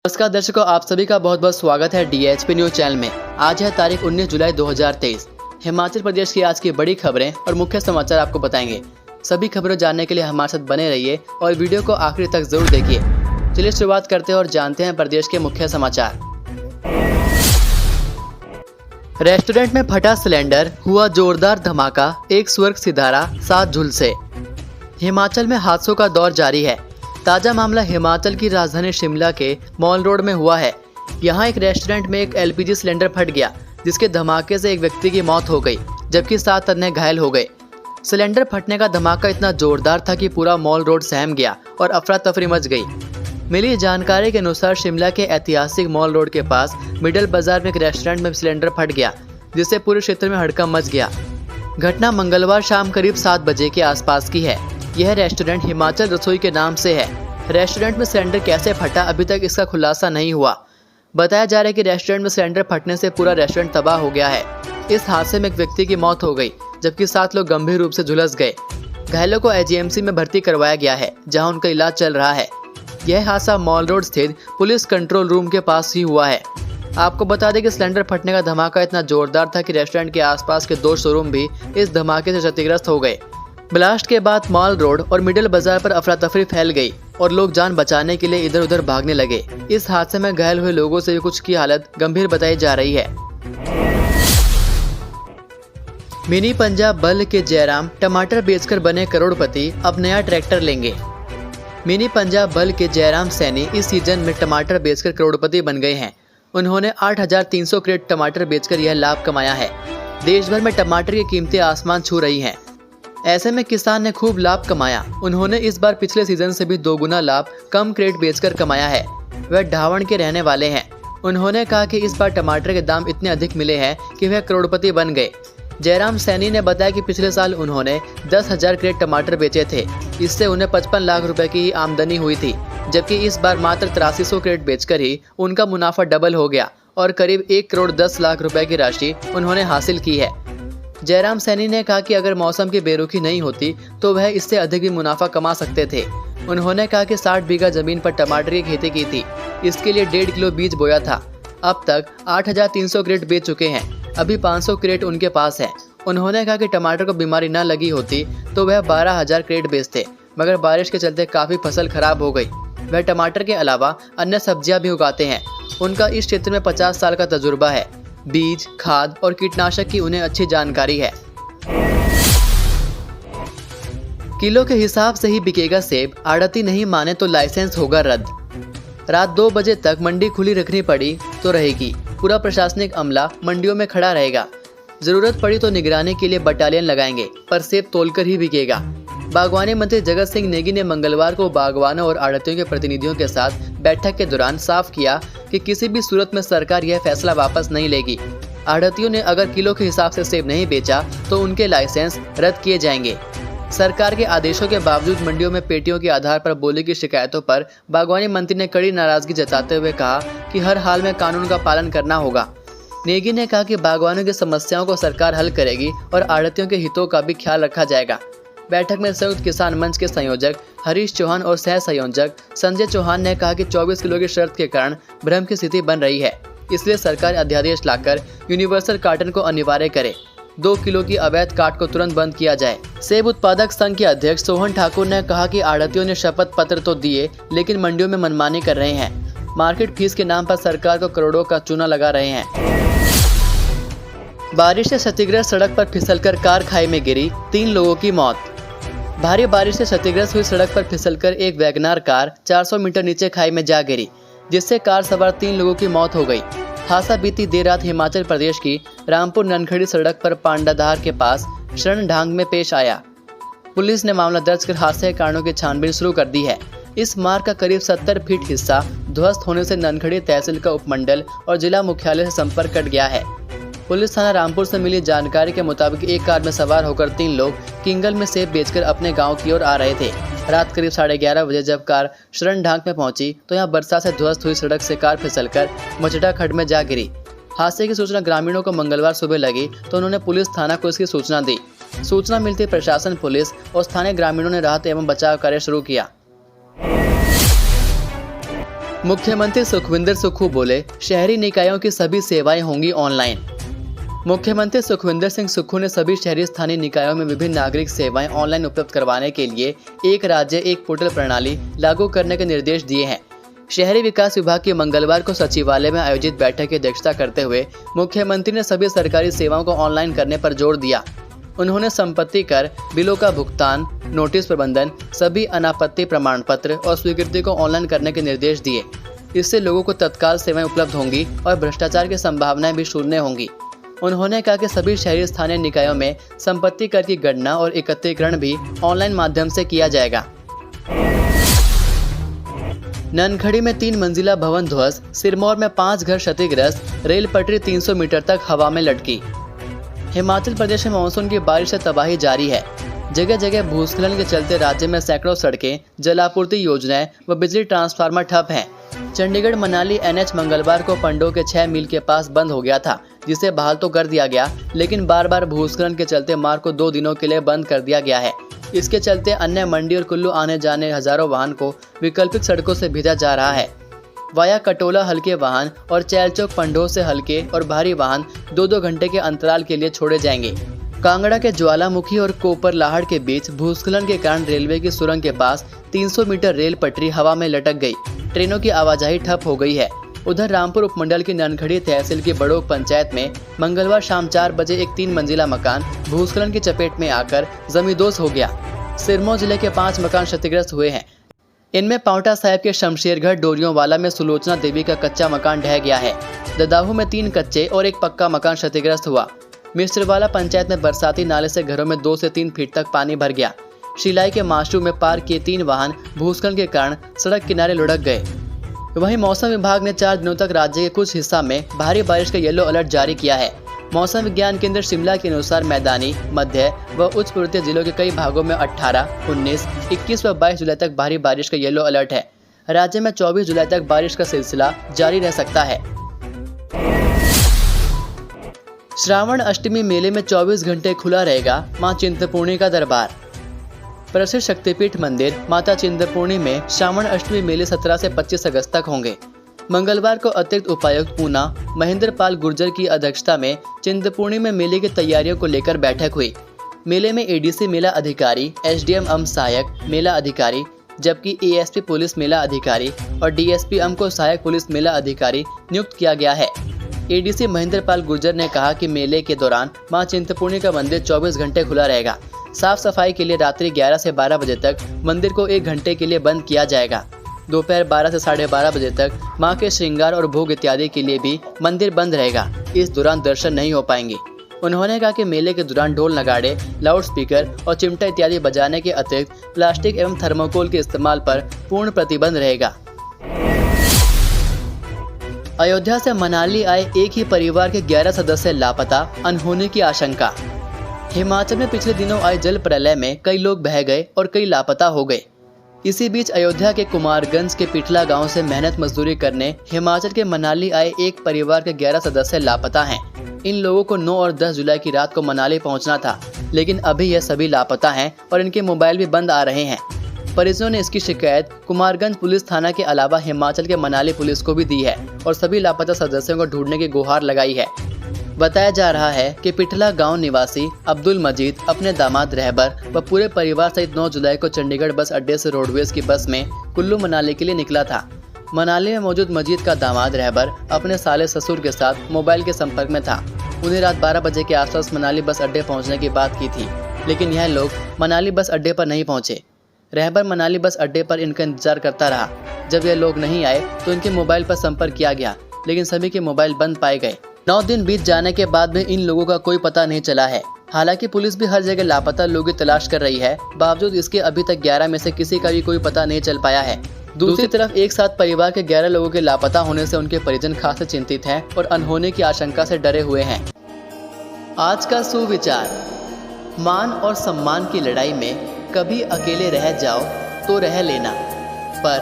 नमस्कार दर्शकों, आप सभी का बहुत बहुत स्वागत है DHP न्यूज चैनल में। आज है तारीख 19 जुलाई 2023। हिमाचल प्रदेश की आज की बड़ी खबरें और मुख्य समाचार आपको बताएंगे। सभी खबरें जानने के लिए हमारे साथ बने रहिए और वीडियो को आखिरी तक जरूर देखिए। चलिए शुरुआत करते हैं और जानते हैं प्रदेश के मुख्य समाचार। रेस्टोरेंट में फटा सिलेंडर, हुआ जोरदार धमाका, एक स्वर्ग सितारा 7 झुलसे। हिमाचल में हादसों का दौर जारी है। ताजा मामला हिमाचल की राजधानी शिमला के मॉल रोड में हुआ है। यहाँ एक रेस्टोरेंट में एक LPG सिलेंडर फट गया, जिसके धमाके से एक व्यक्ति की मौत हो गई, जबकि 7 अन्य घायल हो गए। सिलेंडर फटने का धमाका इतना जोरदार था कि पूरा मॉल रोड सहम गया और अफरा तफरी मच गई। मिली जानकारी के अनुसार शिमला के ऐतिहासिक मॉल रोड के पास मिडल बाजार में एक रेस्टोरेंट में सिलेंडर फट गया, जिससे पूरे क्षेत्र में हड़कंप मच गया। घटना मंगलवार शाम करीब 7 बजे के आसपास की है। यह रेस्टोरेंट हिमाचल रसोई के नाम से है। रेस्टोरेंट में सिलेंडर कैसे फटा, अभी तक इसका खुलासा नहीं हुआ। बताया जा रहा है कि रेस्टोरेंट में सिलेंडर फटने से पूरा रेस्टोरेंट तबाह हो गया है। इस हादसे में एक व्यक्ति की मौत हो गई, जबकि 7 लोग गंभीर रूप से झुलस गए। घायलों को IGMC में भर्ती करवाया गया है, जहां उनका इलाज चल रहा है। यह हादसा मॉल रोड स्थित पुलिस कंट्रोल रूम के पास ही हुआ है। आपको बता दें कि सिलेंडर फटने का धमाका इतना जोरदार था कि रेस्टोरेंट के आसपास के 2 शोरूम भी इस धमाके से क्षतिग्रस्त हो गए। ब्लास्ट के बाद मॉल रोड और मिडिल बाजार पर अफरा तफरी फैल गई और लोग जान बचाने के लिए इधर उधर भागने लगे। इस हादसे में घायल हुए लोगों से कुछ की हालत गंभीर बताई जा रही है। मिनी पंजाब बल के जयराम टमाटर बेचकर बने करोड़पति, अब नया ट्रैक्टर लेंगे। मिनी पंजाब बल के जयराम सैनी इस सीजन में टमाटर बेचकर करोड़पति बन गए हैं। उन्होंने 8,300 क्रेट टमाटर बेचकर यह लाभ कमाया है। देश भर में टमाटर की कीमतें आसमान छू रही हैं। ऐसे में किसान ने खूब लाभ कमाया। उन्होंने इस बार पिछले सीजन से भी 2 गुना लाभ कम क्रेट बेचकर कमाया है। वह ढावण के रहने वाले हैं। उन्होंने कहा कि इस बार टमाटर के दाम इतने अधिक मिले हैं कि वह करोड़पति बन गए। जयराम सैनी ने बताया कि पिछले साल उन्होंने 10,000 क्रेट टमाटर बेचे थे। इससे उन्हें 55 लाख रुपए की आमदनी हुई थी, जबकि इस बार मात्र 8300 क्रेट बेचकर ही उनका मुनाफा डबल हो गया और करीब 1 करोड़ 10 लाख रुपए की राशि उन्होंने हासिल की है। जयराम सैनी ने कहा कि अगर मौसम की बेरुखी नहीं होती तो वह इससे अधिक भी मुनाफा कमा सकते थे। उन्होंने कहा कि 60 बीघा जमीन पर टमाटर की खेती की थी। इसके लिए 1.5 किलो बीज बोया था। अब तक 8,300 क्रेट बेच चुके हैं। अभी 500 क्रेट उनके पास है। उन्होंने कहा कि टमाटर को बीमारी न लगी होती तो वह 12,000 क्रेट बेचते, मगर बारिश के चलते काफी फसल खराब हो गई। वह टमाटर के अलावा अन्य सब्जियां भी उगाते हैं। उनका इस क्षेत्र में 50 साल का तजुर्बा है। बीज, खाद और कीटनाशक की उन्हें अच्छी जानकारी है। किलो के हिसाब से ही बिकेगा सेब, आड़ती नहीं माने तो लाइसेंस होगा रद्द। रात 2 बजे तक मंडी खुली रखनी पड़ी तो रहेगी। पूरा प्रशासनिक अमला मंडियों में खड़ा रहेगा। जरूरत पड़ी तो निगरानी के लिए बटालियन लगाएंगे, पर सेब तोलकर ही बिकेगा। बागवानी मंत्री जगत सिंह नेगी ने मंगलवार को बागवानों और आड़तियों के प्रतिनिधियों के साथ बैठक के दौरान साफ किया कि किसी भी सूरत में सरकार यह फैसला वापस नहीं लेगी। आड़तियों ने अगर किलो के हिसाब से सेब नहीं बेचा तो उनके लाइसेंस रद्द किए जाएंगे। सरकार के आदेशों के बावजूद मंडियों में पेटियों के आधार पर बोली की शिकायतों पर बागवानी मंत्री ने कड़ी नाराजगी जताते हुए कहा कि हर हाल में कानून का पालन करना होगा। नेगी ने कहा कि बागवानों की समस्याओं को सरकार हल करेगी और आड़तियों के हितों का भी ख्याल रखा जाएगा। बैठक में संयुक्त किसान मंच के संयोजक हरीश चौहान और सह संयोजक संजय चौहान ने कहा कि 24 किलो की शर्त के कारण भ्रम की स्थिति बन रही है, इसलिए सरकार अध्यादेश लाकर यूनिवर्सल कार्टन को अनिवार्य करे। 2 किलो की अवैध काट को तुरंत बंद किया जाए। सेब उत्पादक संघ के अध्यक्ष सोहन ठाकुर ने कहा कि आड़तियों ने शपथ पत्र तो दिए, लेकिन मंडियों में मनमानी कर रहे हैं। मार्केट फीस के नाम पर सरकार को करोड़ों का चूना लगा रहे हैं। बारिश से क्षतिग्रस्त सड़क पर फिसलकर कार खाई में गिरी, 3 लोगों की मौत। भारी बारिश से क्षतिग्रस्त हुई सड़क पर फिसलकर एक वैगनार कार 400 मीटर नीचे खाई में जा गिरी, जिससे कार सवार 3 लोगों की मौत हो गई। हादसा बीती देर रात हिमाचल प्रदेश की रामपुर ननखड़ी सड़क पर पांडाधार के पास शरण ढांग में पेश आया। पुलिस ने मामला दर्ज कर हादसे के कारणों की छानबीन शुरू कर दी है। इस मार्ग का करीब 70 फीट हिस्सा ध्वस्त होने से ननखड़ी तहसील का उपमंडल और जिला मुख्यालय से संपर्क कट गया है। पुलिस थाना रामपुर से मिली जानकारी के मुताबिक एक कार में सवार होकर 3 लोग किंगल में सेब बेचकर अपने गांव की ओर आ रहे थे। रात करीब 11:30 बजे जब कार शरण ढांग में पहुंची तो यहां बरसात से ध्वस्त हुई सड़क से कार फिसलकर मचटा खड्ड में जा गिरी। हादसे की सूचना ग्रामीणों को मंगलवार सुबह लगी तो उन्होंने पुलिस थाना को इसकी सूचना दी। सूचना मिलते प्रशासन, पुलिस और स्थानीय ग्रामीणों ने राहत एवं बचाव कार्य शुरू किया। मुख्यमंत्री सुखविंदर सुक्खू बोले, शहरी निकायों की सभी सेवाएं होंगी ऑनलाइन। मुख्यमंत्री सुखविंदर सिंह सुक्खू ने सभी शहरी स्थानीय निकायों में विभिन्न नागरिक सेवाएं ऑनलाइन उपलब्ध करवाने के लिए एक राज्य एक पोर्टल प्रणाली लागू करने के निर्देश दिए हैं। शहरी विकास विभाग की मंगलवार को सचिवालय में आयोजित बैठक की अध्यक्षता करते हुए मुख्यमंत्री ने सभी सरकारी सेवाओं को ऑनलाइन करने पर जोर दिया। उन्होंने संपत्ति कर, बिलों का भुगतान, नोटिस प्रबंधन, सभी अनापत्ति प्रमाण पत्र और स्वीकृति को ऑनलाइन करने के निर्देश दिए। इससे लोगों को तत्काल सेवाएं उपलब्ध होंगी और भ्रष्टाचार की संभावनाएं भी शून्य होंगी। उन्होंने कहा कि सभी शहरी स्थानीय निकायों में संपत्ति कर की गणना और एकत्रीकरण भी ऑनलाइन माध्यम से किया जाएगा। ननखड़ी में 3 मंजिला भवन ध्वस्त, सिरमौर में 5 घर क्षतिग्रस्त, रेल पटरी 300 मीटर तक हवा में लटकी। हिमाचल प्रदेश में मानसून की बारिश से तबाही जारी है। जगह जगह भूस्खलन के चलते राज्य में सैकड़ों सड़कें, जलापूर्ति योजनाएं व बिजली ट्रांसफार्मर ठप हैं। चंडीगढ़ मनाली NH मंगलवार को पंडों के 6 मील के पास बंद हो गया था, जिसे बहाल तो कर दिया गया, लेकिन बार बार भूस्खलन के चलते मार्ग को 2 दिनों के लिए बंद कर दिया गया है। इसके चलते अन्य मंडी और कुल्लू आने जाने हजारों वाहन को वैकल्पिक सड़कों से भेजा जा रहा है। वाया कटोला हल्के वाहन और चैलचौक पंडोह से हल्के और भारी वाहन 2-2 घंटे के अंतराल के लिए छोड़े जाएंगे। कांगड़ा के ज्वालामुखी और कोपर लाहड़ के बीच भूस्खलन के कारण रेलवे की सुरंग के पास 300 मीटर रेल पटरी हवा में लटक गई। ट्रेनों की आवाजाही ठप हो गई है। उधर रामपुर उपमंडल की ननखड़ी तहसील की बड़ोग पंचायत में मंगलवार शाम 4 बजे एक 3 मंजिला मकान भूस्खलन की चपेट में आकर जमींदोज हो गया। सिरमौर जिले के 5 मकान क्षतिग्रस्त हुए हैं। इनमें पांवटा साहिब के शमशेरगढ़ डोरियोंवाला में सुलोचना देवी का कच्चा मकान ढह गया है। ददाहू में 3 कच्चे और 1 पक्का मकान क्षतिग्रस्त हुआ। मिस्रवाला पंचायत में बरसाती नाले से घरों में 2 से 3 फीट तक पानी भर गया। शिलाई के माशरू में पार्क किए 3 वाहन भूस्खलन के कारण सड़क किनारे लुढ़क गए। वहीं मौसम विभाग ने 4 दिनों तक राज्य के कुछ हिस्सा में भारी बारिश का येलो अलर्ट जारी किया है। मौसम विज्ञान केंद्र शिमला के अनुसार मैदानी, मध्य व उच्च पूर्वोत्तर जिलों के कई भागों में 18, 19, 21 व 22 जुलाई तक भारी बारिश का येलो अलर्ट है। राज्य में 24 जुलाई तक बारिश का सिलसिला जारी रह सकता है। श्रावण अष्टमी मेले में 24 घंटे खुला रहेगा मां चिंतपूर्णी का दरबार। प्रसिद्ध शक्तिपीठ मंदिर माता चिंतपूर्णी में श्रावण अष्टमी मेले 17 से 25 अगस्त तक होंगे। मंगलवार को अतिरिक्त उपायुक्त ऊना महेंद्र पाल गुर्जर की अध्यक्षता में चिंतपूर्णी में मेले की तैयारियों को लेकर बैठक हुई। मेले में ADC मेला अधिकारी, SDM अम सहायक मेला अधिकारी, जबकि ASP पुलिस मेला अधिकारी और DSP अम को सहायक पुलिस मेला अधिकारी नियुक्त किया गया है। ADC महेंद्र पाल गुर्जर ने कहा कि मेले के दौरान मां चिंतपूर्णी का मंदिर 24 घंटे खुला रहेगा। साफ सफाई के लिए रात्रि 11 से 12 बजे तक मंदिर को 1 घंटे के लिए बंद किया जाएगा। दोपहर 12 से 12:30 बजे तक मां के श्रृंगार और भोग इत्यादि के लिए भी मंदिर बंद रहेगा। इस दौरान दर्शन नहीं हो पाएंगे। उन्होंने कहा कि मेले के दौरान ढोल नगाड़े, लाउड स्पीकर और चिमटा इत्यादि बजाने के अतिरिक्त प्लास्टिक एवं थर्मोकोल के इस्तेमाल पर पूर्ण प्रतिबंध रहेगा। अयोध्या से मनाली आए एक ही परिवार के 11 सदस्य लापता, अनहोनी की आशंका। हिमाचल में पिछले दिनों आए जल प्रलय में कई लोग बह गए और कई लापता हो गए। इसी बीच अयोध्या के कुमारगंज के पिठला गांव से मेहनत मजदूरी करने हिमाचल के मनाली आए एक परिवार के 11 सदस्य लापता हैं। इन लोगों को 9 और 10 जुलाई की रात को मनाली पहुंचना था, लेकिन अभी यह सभी लापता हैं और इनके मोबाइल भी बंद आ रहे हैं। परिजनों ने इसकी शिकायत कुमारगंज पुलिस थाना के अलावा हिमाचल के मनाली पुलिस को भी दी है और सभी लापता सदस्यों को ढूंढने की गुहार लगाई है। बताया जा रहा है कि पिठला गांव निवासी अब्दुल मजीद अपने दामाद रहबर व पूरे परिवार सहित 9 जुलाई को चंडीगढ़ बस अड्डे से रोडवेज की बस में कुल्लू मनाली के लिए निकला था। मनाली में मौजूद मजीद का दामाद रहबर अपने साले ससुर के साथ मोबाइल के संपर्क में था। उन्हें रात 12 बजे के आसपास मनाली बस अड्डे पहुंचने की बात की थी, लेकिन यह लोग मनाली बस अड्डे पर नहीं पहुंचे। रहबर मनाली बस अड्डे पर इनका इंतजार करता रहा। जब ये लोग नहीं आए तो इनके मोबाइल पर संपर्क किया गया, लेकिन सभी के मोबाइल बंद पाए गए। 9 दिन बीत जाने के बाद भी इन लोगों का कोई पता नहीं चला है। हालांकि पुलिस भी हर जगह लापता लोगों की तलाश कर रही है। बावजूद इसके अभी तक 11 में से किसी का भी कोई पता नहीं चल पाया है। दूसरी तरफ एक साथ परिवार के 11 लोगों के लापता होने से उनके परिजन खासे चिंतित हैं और अनहोनी की आशंका से डरे हुए हैं। आज का सुविचार, मान और सम्मान की लड़ाई में कभी अकेले रह जाओ तो रह लेना, पर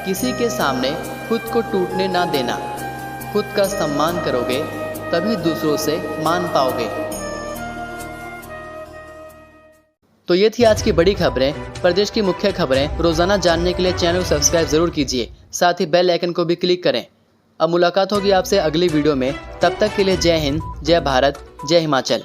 किसी के सामने खुद को टूटने ना देना। खुद का सम्मान करोगे तभी दूसरों से मान पाओगे। तो ये थी आज की बड़ी खबरें। प्रदेश की मुख्य खबरें रोजाना जानने के लिए चैनल को सब्सक्राइब जरूर कीजिए साथ ही बेल आइकन को भी क्लिक करें। अब मुलाकात होगी आपसे अगली वीडियो में। तब तक के लिए जय हिंद, जय भारत, जय हिमाचल।